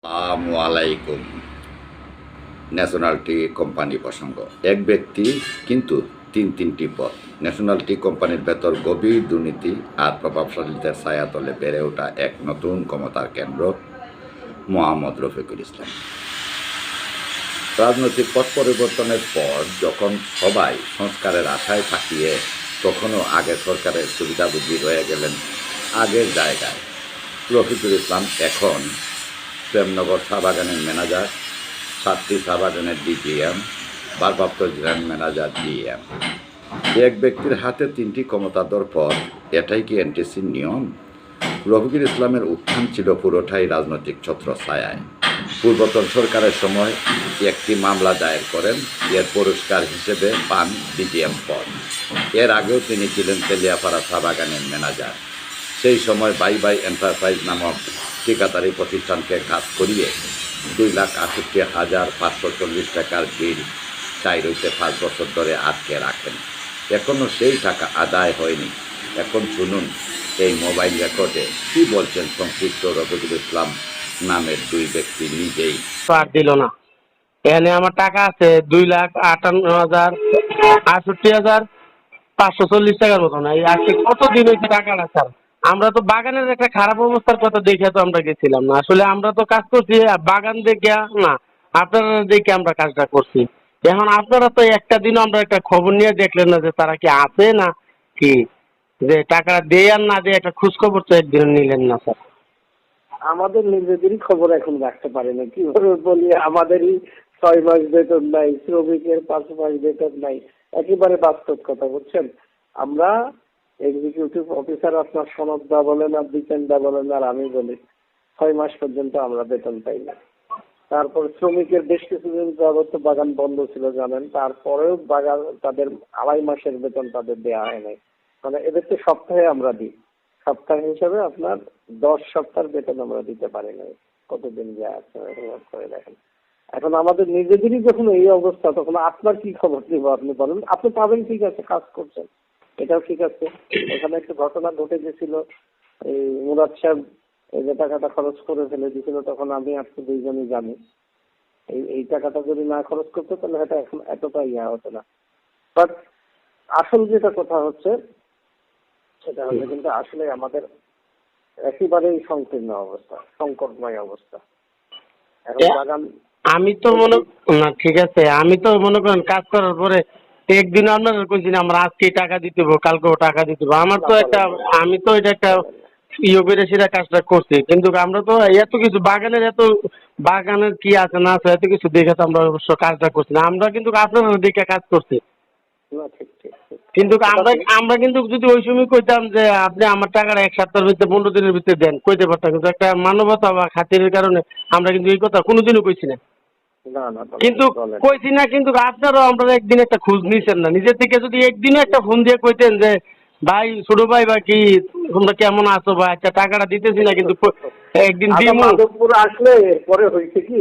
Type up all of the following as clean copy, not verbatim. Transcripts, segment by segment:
আসসালামু আলাইকুম। ন্যাশনালটি কোম্পানি প্রসঙ্গ। এক ব্যক্তি কিন্তু তিনটি পদ। ন্যাশনালটি কোম্পানির ভেতর গভীর দুর্নীতি আর প্রভাবশালীদের ছায়াতলে বেড়ে ওঠা এক নতুন ক্ষমতার কেন্দ্র মোহাম্মদ রফিকুল ইসলাম। রাজনৈতিক পথ পরিবর্তনের পর যখন সবাই সংস্কারের আশায় থাকিয়ে তখনও আগের সরকারের সুবিধাভোগী রয়ে গেলেন আগের জায়গায়, রফিকুল ইসলাম এখন প্রেমনগর চা বাগানের ম্যানেজার, সাতটি চা বাগানের ডিজিএম, ভারপ্রাপ্ত জেনারেল ম্যানেজার জিএম। এক ব্যক্তির হাতে তিনটি ক্ষমতাধর পদ, এটাই কি এনটিসির নিয়ম? রফিকুল ইসলামের উত্থান ছিল পুরোটাই রাজনৈতিক ছত্রছায়ায়। পূর্বতন সরকারের সময় একটি মামলা দায়ের করেন, এর পুরস্কার হিসেবে পান ডিজিএম পদ। এর আগেও তিনি ছিলেন তেলিয়াপাড়া চা বাগানের ম্যানেজার। সেই সময় বাই বাই এন্টারপ্রাইজ নামক ঠিকাদারি প্রতিষ্ঠানকে কাজ করিয়ে 2,68,540 টাকার বিল 4 থেকে 5 বছর ধরে আটকে রাখেন। এখনও সেই টাকা আদায় হয়নি। এখন শুনুন এই মোবাইল রেকর্ডে কি বলছেন সংশ্লিষ্ট রফিকুল ইসলাম নামের দুই ব্যক্তি নিজেই। আর দিল না। এখানে আমার টাকা আছে 2,58,68,540 টাকার মতো না। এই আজকে কতদিন হয়েছে টাকাটা স্যার। আমরা তো বাগানের একটা খারাপ অবস্থার কথা দেখে তো আমরা গেছিলাম না। আসলে আমরা তো কাজ করছি বাগান দেখে না, আপনারা দেখে আমরা কাজটা করছি। এখন আপনারা তো একটা দিনও আমরা একটা খবর নিয়ে দেখলেন না যে তারা কি আছে না কি, যে টাকা দেয় আর না দিয়ে একটা খোঁজ খবর তো একদিন নিলেন না স্যার। আমাদের নিজেদেরই খবর এখন রাখতে পারি না, কিভাবে বলি? আমাদেরই 6 মাস বেতন নাই, শ্রমিকের 5 মাস বেতন নাই। একেবারে বাস্তব কথা, বুঝছেন? আমরা এক্সিকিউটিভ অফিসার, আপনার সনদ দা বলেন আর দিচ্ছেন দা বলেন আর আমি বলি, 6 মাস পর্যন্ত আমরা বেতন পাই না। তারপর শ্রমিকের বেশ কিছুদিন যাবত তো বাগান বন্ধ ছিল জানেন, তারপরেও বাগান তাদের 2.5 মাসের বেতন তাদের দেওয়া হয় নাই। মানে এদের তো সপ্তাহে আমরা দিই, সপ্তাহ হিসাবে আপনার 10 সপ্তাহের বেতন আমরা দিতে পারি না। কতদিন যে আছে এরকম করে দেখেন। এখন আমাদের নিজেদেরই যখন এই অবস্থা, তখন আপনার কি খবর নিব? আপনি বলেন। আপনি পাবেন, ঠিক আছে, কাজ করছেন, এটাও ঠিক আছে। এখানে একটা ঘটনা ঘটে গেছিল, এই মুরাদ সাহেব এই যে টাকাটা খরচ করে ফেলে দিয়েছিল, তখন আমি আপনি দুইজনই জানি। এই টাকাটা যদি না খরচ করতো তাহলে এটা এখন এতটা হতো না। বাট আসল যেটা কথা হচ্ছে সেটা হচ্ছে কিন্তু আসলে আমাদের একেবারেই সংকীর্ণ অবস্থা, সংকটময় অবস্থা। এখন বাগান আমি তো না, ঠিক আছে, আমি তো মনে করেন কাজ করার পরে একদিন আপনারা কইছি না আমরা আজকে টাকা দিতে হবো, কালকেও টাকা দিতে হবো। আমার তো একটা, আমি তো এটা একটা ইয়ে করে সেটা কাজটা করছি, কিন্তু আমরা তো এত কিছু বাগানের কি আছে না আছে এত কিছু দেখে তো আমরা অবশ্য কাজটা করছি না। আমরা কিন্তু আপনারা দেখে কাজ করছি। না, ঠিক ঠিক ঠিক, কিন্তু কথা আমরা ঠিক। আমরা কিন্তু যদি ওই সময় কইতাম যে আপনি আমার টাকাটা 1 সপ্তাহের ভিতরে 15 দিনের ভিতরে দেন, কইতে পারতাম। কিন্তু একটা মানবতা বা খাতিরের কারণে আমরা কিন্তু এই কথা কোনোদিনও কইছি না। না না, কিন্তু বলেন। কইছি না, কিন্তু আপনারাও আমরা একদিন একটা খোঁজ নিছেন না নিজের থেকে। যদি একদিনও একটা ফোন দিয়ে কইতেন যে ভাই, ছোট ভাই বা কি তোমরা কেমন আছো বা আচ্ছা টাকাটা দিতেছি না কিন্তু একদিন আচ্ছা, দিমু। মাধবপুর আসলে পরে হয়েছে কি,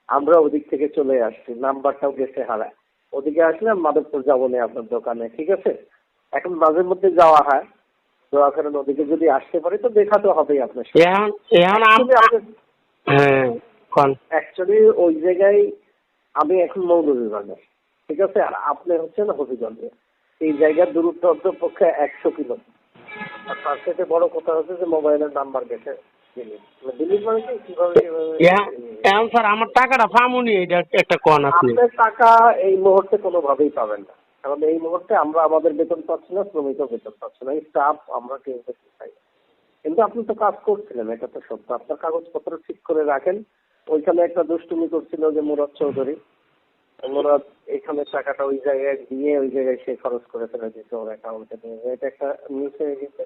আমরা ওদিক থেকে চলে আসছি, নাম্বারটাও গেছে হারায়। ওদিকে আসলে মাধবপুর যাবো না আপনার দোকানে, ঠিক আছে? এখন মাঝে মধ্যে যাওয়া হয়, দোয়া করেন ওদিকে যদি আসতে পারি তো দেখা তো হবেই আপনার সাথে। এখন এখন হ্যাঁ কোন অ্যাকচুয়ালি ওই জায়গায় আমি এখন মৌলভীবাজার, ঠিক আছে, আর আপনি হচ্ছেন হবিগঞ্জে। এই জায়গার দূরত্ব পক্ষে 100 কিলো। আর তার সাথে বড় কথা হচ্ছে যে মোবাইলের নাম্বার গেছে দিল্লি। দিল্লি মানে কি, কিভাবে এখন স্যার আমার টাকাটা পামুনি, এটা একটা কোন আপনি। আপনার টাকা এই মুহূর্তে কোনোভাবেই পাবেন না, কারণ এই মুহূর্তে আমরা আমাদের বেতন পাচ্ছি না, শ্রমিকও বেতন পাচ্ছে না, এই স্টাফ আমরা কেউ বেতন পাই না। কিন্তু আপনি তো কাজ করছিলেন, এটা তো সত্য। আপনার কাগজপত্র ঠিক করে রাখেন। ওইখানে একটা দুষ্টুমি করছিল যে মুরাদ চৌধুরী, মুরাদ এখানে টাকাটা ওই জায়গায় দিয়ে ওই জায়গায় সে খরচ করে ফেলে দিচ্ছে ওর অ্যাকাউন্টে দিয়ে, এটা একটা মিস হয়ে গেছে।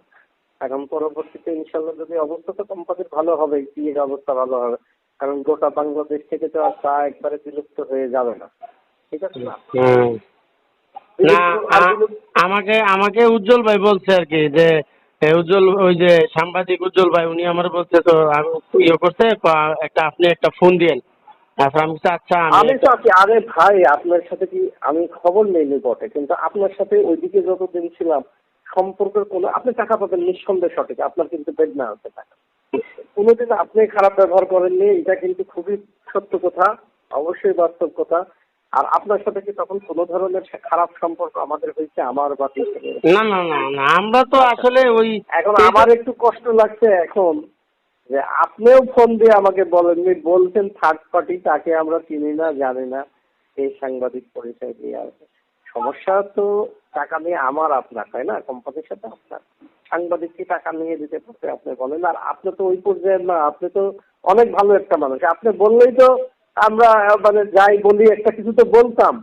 এখন পরবর্তীতে ইনশাল্লাহ যদি অবস্থা তো কোম্পানির ভালো হবে, কি এর অবস্থা ভালো হবে, কারণ গোটা বাংলাদেশ থেকে তো আর চা একবারে বিলুপ্ত হয়ে যাবে না, ঠিক আছে না? না, আমাকে আমাকে উজ্জ্বল ভাই বলছে আর কি যে উজ্জ্বল, ওই যে সাংবাদিক উজ্জ্বল ভাই, উনি আমার বলছে তো আমি ইয়ে করছে একটা আপনি একটা ফোন দিয়েন। তারপর আমি বলছি, আচ্ছা আমি তো আছি। আরে ভাই, আপনার সাথে কি আমি খবর নেইনি বটে, কিন্তু আপনার সাথে ওইদিকে যতদিন ছিলাম সম্পর্কের কোনো, আপনি টাকা পাবেন নিঃসন্দেহে সঠিক, আপনার কিন্তু বেদ না হচ্ছে টাকা। কোনোদিন আপনি খারাপ ব্যবহার করেননি, এটা কিন্তু খুবই সত্য কথা, অবশ্যই বাস্তব কথা। আর আপনার সাথে কি তখন কোনো ধরনের খারাপ সম্পর্ক আমাদের হয়েছে, আমার বা পিছনের? না না না না, আমরা তো আচ্ছা, আসলে ওই এখন আমার একটু কষ্ট লাগছে এখন যে আপনিও ফোন দিয়ে আমাকে বলেননি, বলছেন থার্ড পার্টি, তাকে আমরা চিনি না জানি না, এই সাংবাদিক পরিচয় দিয়ে আসবে। সমস্যা তো টাকা নিয়ে আমার আপনার, তাই না? কোম্পানির সাথে আপনার, সাংবাদিক কি টাকা নিয়ে দিতে পারবে আপনি বলেন? আর আপনি তো ওই পর্যায়ের না, আপনি তো অনেক ভালো একটা মানুষ, আপনি বললেই তো আমরা মানে যাই বলি একটা কিছু তো বলতাম।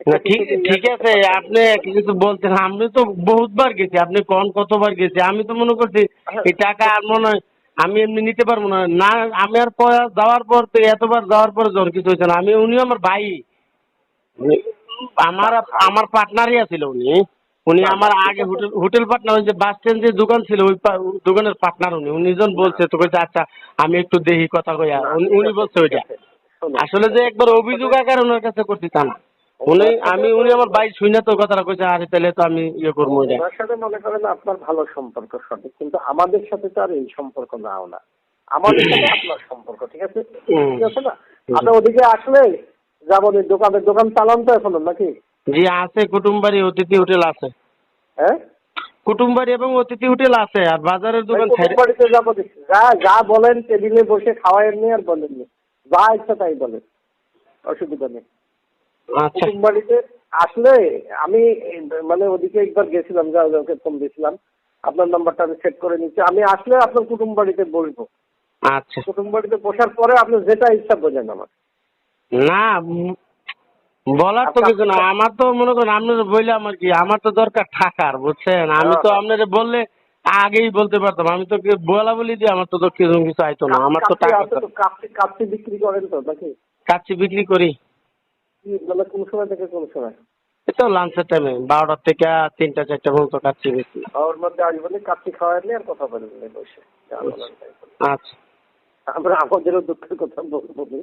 না, একটা ঠিক কিছু তো ঠিক করতে আছে, পারতাম। আপনি কিছু বলছেন, আমি তো বহুতবার গেছি, আপনি কতবার গেছি, আমি তো মনে করছি হ্যাঁ, এই টাকা আর মনে হয় আমি এমনি নিতে পারবো না। না, আমি আর যাওয়ার পর তো এতবার যাওয়ার পরে জ্বর কিছু হয়েছে না। উনিও আমার ভাই, উনি- আমার আমার পার্টনারই আছিল উনি। উনি না না আমার ঠিক আগে আছে। হোটেল হোটেল পার্টনার, ওই যে বাস স্ট্যান্ড যে দোকান ছিল ওই দোকানের পার্টনার উনি। উনি যখন না বলছে তো কইছে আচ্ছা আমি একটু দেখি কথা কইয়া, না উনি ঠিক উনি আছে, বলছে ঠিক ওইটা। আছে, শোনেন আসলে ঠিক যে আছে, একবার অভিযোগ আকার ওনার কাছে করছি তা না। ওনার সাথে তো উনি আমার ভাই শুনে তো কথাটা কইছে, আরে তাহলে তো আমি ইয়ে করবো এটা। ওনার সাথে মনে করেন আপনার ভালো সম্পর্ক সঠিক, কিন্তু আমাদের সাথে তো আর এই সম্পর্ক নাও না, আমাদের সাথে আপনার সম্পর্ক ঠিক আছে, হুম। ঠিক আছে না? আপনি ওদিকে আসলে যাবো দোকান চালান তো এখন নাকি? জি আছে, কুটুমবাড়ি অতিথি হোটেল আছে। হ্যাঁ, কুটুমবাড়ি এবং অতিথি হোটেল আছে, আর বাজারের ওই দোকান কুটুম বাড়িতে যাবো দেখি, যা যা বলেন টেবিলে বসে খাওয়াইনি আর বলেননি, যা ইচ্ছা তাই বলেন, অসুবিধা নেই। আচ্ছা কুটুম বাড়িতে আসলে আমি মানে ওদিকে একবার গেছিলাম, ওকে ফোন দিয়েছিলাম, আপনার নাম্বারটা আমি সেট করে নিচ্ছি, আমি আসলে আপনার কুটুম বাড়িতে বলবো, আচ্ছা। কুটুম বাড়িতে বসার পরে আপনি যেটা ইচ্ছা বোঝেন আমার। না, বলার তো আচ্ছা, কিছু না, আমার তো মনে করেন আপনার বললে আমার কি, আমার তো দরকার টাকার, বুঝছেন? আমি হ্যাঁ তো হ্যাঁ, আপনার বললে আগেই বলতে পারতাম, আমি তো বলা বলি দিয়ে আমার তো কিছু কিছু আইতো না, আমার তো কাপড়ি টাকা আছে তো, কাপড়ি বিক্রি করেন তো নাকি? কাচ্চি বিক্রি করি। কি মানে কোন সময় থেকে কোন সময়? এই তো লাঞ্চের টাইমে 12টা থেকে 3টা 4টা পর্যন্ত কাচ্চি বিক্রি। ওর মধ্যে আসবেন, কাপড়ি খাওয়াইলে আর কথা বলবেন বসে, যা বলার তাই বলবেন। আচ্ছা আমরা আমাদেরও দুঃখের কথা বলবো না।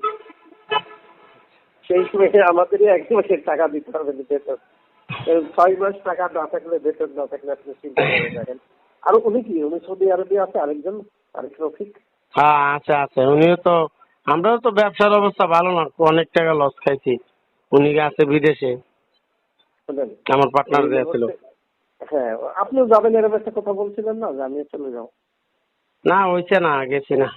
সেই সময় আমাদেরই 1 মাসের টাকা দিতে হবে না, বেতন 6 মাস টাকা না থাকলে, বেতন না থাকলে আপনি চিন্তা করে দেখেন। আর উনি কি, উনি সৌদি আরবে আছে আরেকজন, আরেক রফিক? হ্যাঁ আছে আছে, উনিও তো, আমরাও তো ব্যবসার অবস্থা ভালো না, অনেক টাকা লস খাইছি। উনি আছে বিদেশে, শুনেন, আমার পার্টনার এই যে ছিল। মুহূর্তে, হ্যাঁ আপনিও যাবেন এরকম একটা কথা বলছিলেন না যে আমি চলে যাও? না হইছে না, গেছি না।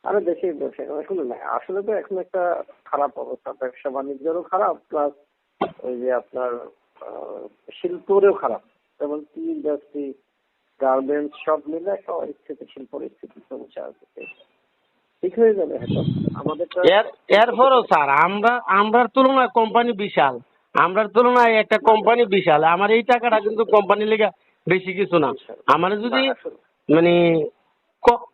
আরে দেশে ব্যবসা এখন না, আসলে তো এখন একটা খারাপ অবস্থা, ব্যবসা বাণিজ্যেরও খারাপ, প্লাস ওই যে আপনার আহ, শিল্পেরও খারাপ, যেমন টি ইন্ডাস্ট্রি, গার্মেন্টস সব মিলে একটা অস্থিতিশীল পরিস্থিতি চলছে আজকে। ঠিক হয়ে যাবে হয়তো আমাদেরটা। এরপরও স্যার আমরার তুলনায় কোম্পানি বিশাল, আমরার তুলনায় একটা কোম্পানি বিশাল, আমার এই টাকাটা কিন্তু কোম্পানির লেগে বেশি কিছু না। আমার না যদি আসলে মানে ক-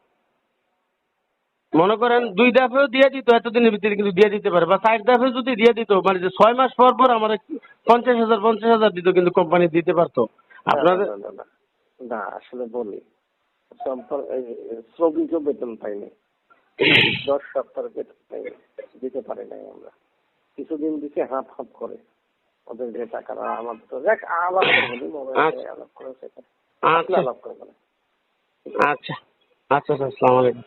মনে করেন 2 দফাও দিয়ে দিত এতদিনের ভিতরে, কিন্তু দিয়ে দিতে পারে, বা 4 দফা যদি দিয়ে দিত, মানে যে 6 মাস পর পর আমার 50,000 দিত, কিন্তু কোম্পানি দিতে পারতো না না আপনাদের। না না না না, আসলে বলি শ্রমিকও বেতন পাইনি, 10 সপ্তাহের বেতন পাইনি, দিতে পারি নাই আমরা, কিছুদিন দিকে হাফ হাফ করে ওদের যে টাকাটা আমার তো দেখ আলাপ করবো মোবাইলে আচ্ছা আলাপ করে সেটা আচ্ছা আলাপ করবো না। আচ্ছা আচ্ছা স্যার, আসসালামু আলাইকুম।